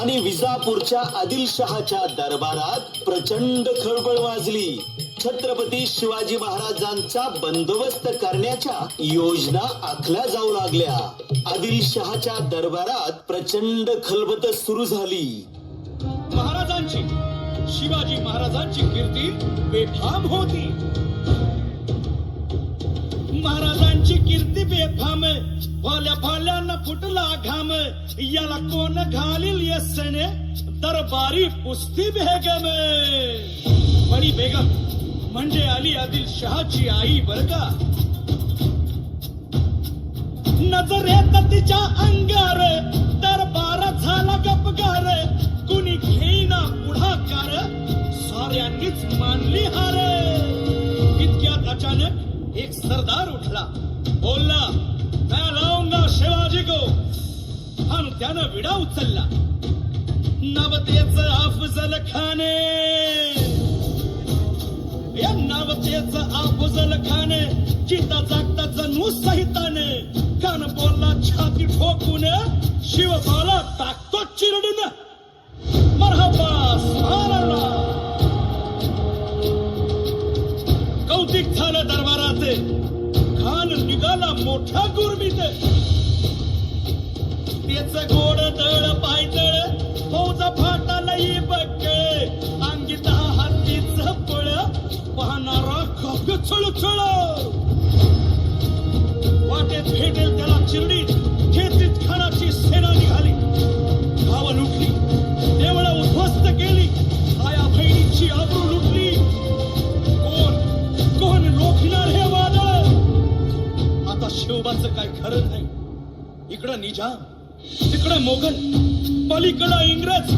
आणि विजापूरच्या आदिलशहाच्या दरबारात प्रचंड खळबळ वाजली. छत्रपती शिवाजी महाराजांचा बंदोबस्त करण्याच्या योजना आखल्या जाऊ लागल्या. आदिलशहाच्या दरबारात प्रचंड खलबत सुरू झाली. महाराजांची, शिवाजी महाराजांची कीर्ती बेफाम होती. महाराजांची कीर्ती बेफाम, भाल्या भाल्यानं फुटला घाम. याला कोण घालील यस्सने, दरबारी पुस्ती बेगम. बडी बेगम म्हणजे अली आदिलशहाची आई बर का. नजरेत तिच्या अंगार दरबार झाला गपगार. कुणी घेईना पुढाकार, साऱ्यांनीच मानली हार. इतक्यात अचानक एक सरदार उठला, बोलला, मैं लाऊंगा शिवाजी को. आणि त्यानं विडा उचलला. नवतेच अफजल खाने, या नवतेच अफजल खाने. चिता जागता जणू सहिताने. कान बोलला छाती ठोकून, शिवबाला टाकतो चिरडून. मरहबा सुभानअल्लाह. कौतिक झालं दरबाराचे. खान निघाला मोठ्या गुरमीत. त्याच गोड दळ पायदळ, फौजा फाटा लई बक्कळ. अंगी 10 हत्तीच पळ, पाहणारा खप छळछळ. वाटेत भेटेल त्याला चिरडी, खेचीत खानाची सेना निघाली. गावं लुटली, देवळं उद्ध्वस्त केली. आया बहिणीची आबरू लुटली. कोण रोखणार हे वादळ. आता शिवबाचं काय खरं नाही. इकडं निजाम, तिकडं मोगल, पलीकडं इंग्रज.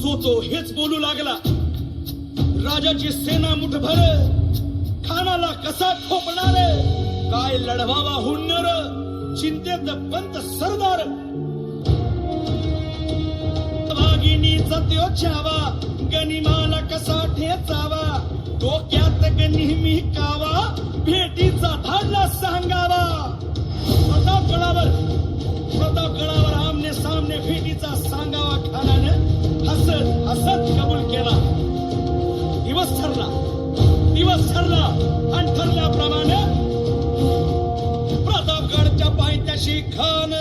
जो तो हेच बोलू लागला. राजाची सेना मुठभर, खानाला कसा ठोपणार. काय लढवावा हुन्नर, चिंतेत पंत सरदार. वाघिणीचा त्यो छावा, गनिमाला कसा ठेचावा. डोक्यात नेहमी कावा, भेटीचा धाडला सांगावा. प्रतापगडावर आमने सामने भेटीचा सांगावा. खानानं हसत हसत कबूल केला. दिवस ठरला आणि ठरल्याप्रमाणे प्रतापगडच्या पायथ्याशी खान.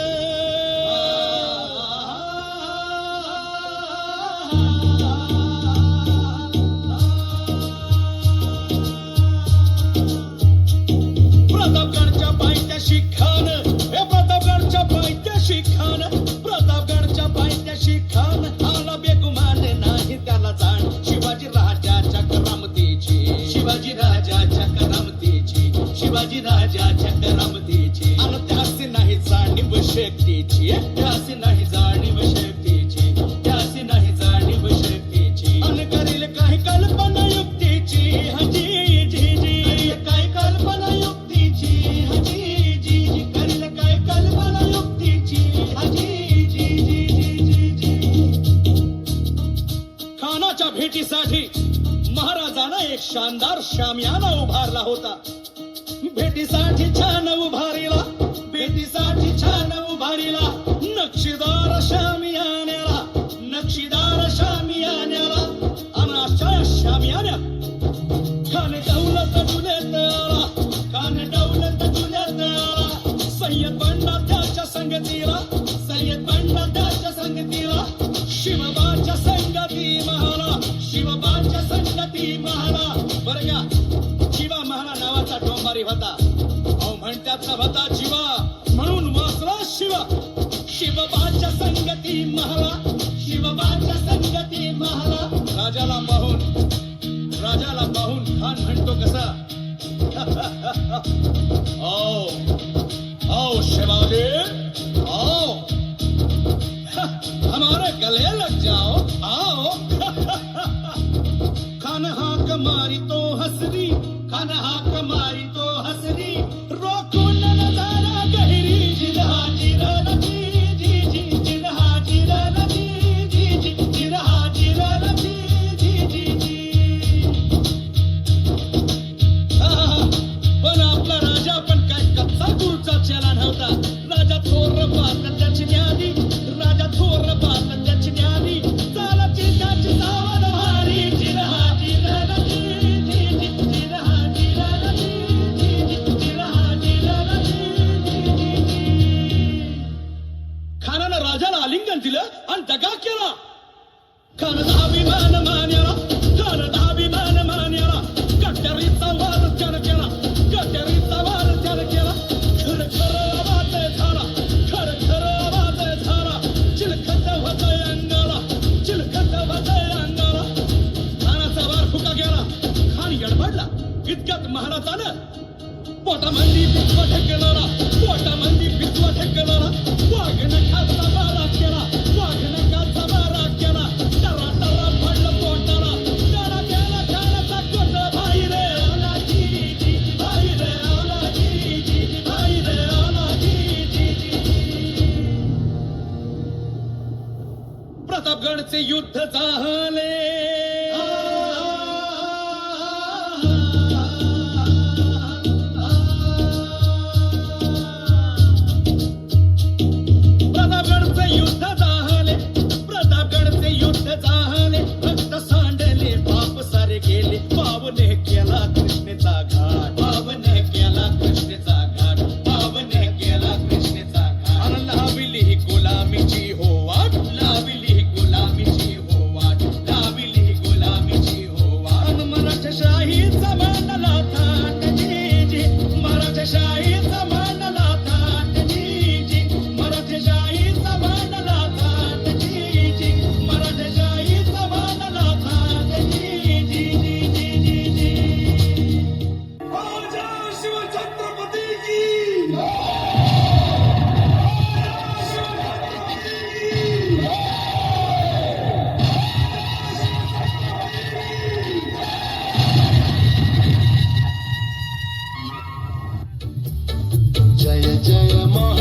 प्रतापगडच्या पायथ्याशी खान, प्रतापगडच्या पायथ्याशी खान. प्रतापगडच्या पायथ्याशी खान. आला बेगुमान नाही त्याला जाण. शिवाजी राजाच्या करामतीची, शिवाजी राजाच्या करामतीची, शिवाजी राजाच्या करामतीची. आणि त्यासी नाही जाणीव शक्तीची, त्यासी नाही जाणीव शक्तीची, त्यासी नाही जाणीव शक्तीची. आणि करील काही कल्पना युक्तीची. हजी जी जी, काय कल्पना युक्तीची. हजी जी जी, करील काय कल्पना युक्तीची. हजी जी जी जी जी. खानाच्या भेटीसाठी महाराजानं एक शानदार शामियाना उभारला होता. भेटीसाठी छान उभारीला, भेटीसाठी छान उभारीला. नक्षीदार शामियान्याला, नक्षीदार शामियान्याला. आणि अशा शामियान्यात खान दौलत डुलत आला, खान दौलत डुलत आला. सय्यद बंडा त्याच्या संगतीला, सय्यद बंडा त्याच्या संगतीला. शिवबाच्या संगती महाला, शिवबाच्या संगती महाला. बरं का, शिवा महाला नावाचा डोंबारी होता. अहो म्हणतात ना होता शिवा, म्हणून वाचला शिवा. शिवबाच्या संगती महाला, शिवबाच्या संगती महाला. राजाला पाहून खान म्हणतो कसा, आओ शिवाजी, आओ हमारे गले लग जाओ, आओ. खान हाक मारी तो हसरी, खान हाक मारी तो हसरी. रोकून नजारा गहिरी, जिरहा जिरा नदी जी जी, जिरहा जिरा नदी जी जी, जिरहा जिरा नदी जी जी जी. पण आपला राजा पण काय कच्चा दूरचा चेला नव्हता. राजा थोर बात त्याची न्यादी, राजा थोर बात त्याची आणि दगा केला. खानदा अभिमान मान्याला, खानदा अभिमान मान्याला, कट्यारीचा वार त्यानं केला, कट्यारीचा वार त्यानं केला. खरं खरं आवाज झाला, खरं खरं आवाज झाला. चिलखत होतंय अंगाला, चिलखत होतंय अंगाला. खानाचा वार फुका गेला, खान गडबडला. इतक्यात महाराजानं पोटामंदी पितवा ठेकणारा, पोटामंदी पितवा ठेकणारा. वाघनखाचा मारा केला, वाघनखाचा मारा केला. टरा टरा पडलं पोटाला, टरा गेला खानाचा कोट. भाई रे आला जी जी, भाई रे आला जी जी, भाई रे आला जी जी. प्रतापगडचे युद्ध झाले. प्रतापगडचे युद्ध झाले, प्रतापगडचे युद्ध झाले. रक्त सांडले, बाप सारे गेले. पावने केला कृष्णेचा घाट, पावने केला कृष्णेचा घाट, पावने केला कृष्णेचा घाट. आणि लाविली गुलामीची हो वाट, लाविली गुलामीची हो वाट, लाविली गुलामीची हो वाट. आणि मराठशाहीचा मांडला थाट जी जी, मराठशाहीचा मांडला थाट जी जी, मराठशाहीचा मांडला थाट जी जी, मराठशाहीचा मांडला थाट जी जी जी जी जी जी. राजा शिवछत्रपती की जय जय मा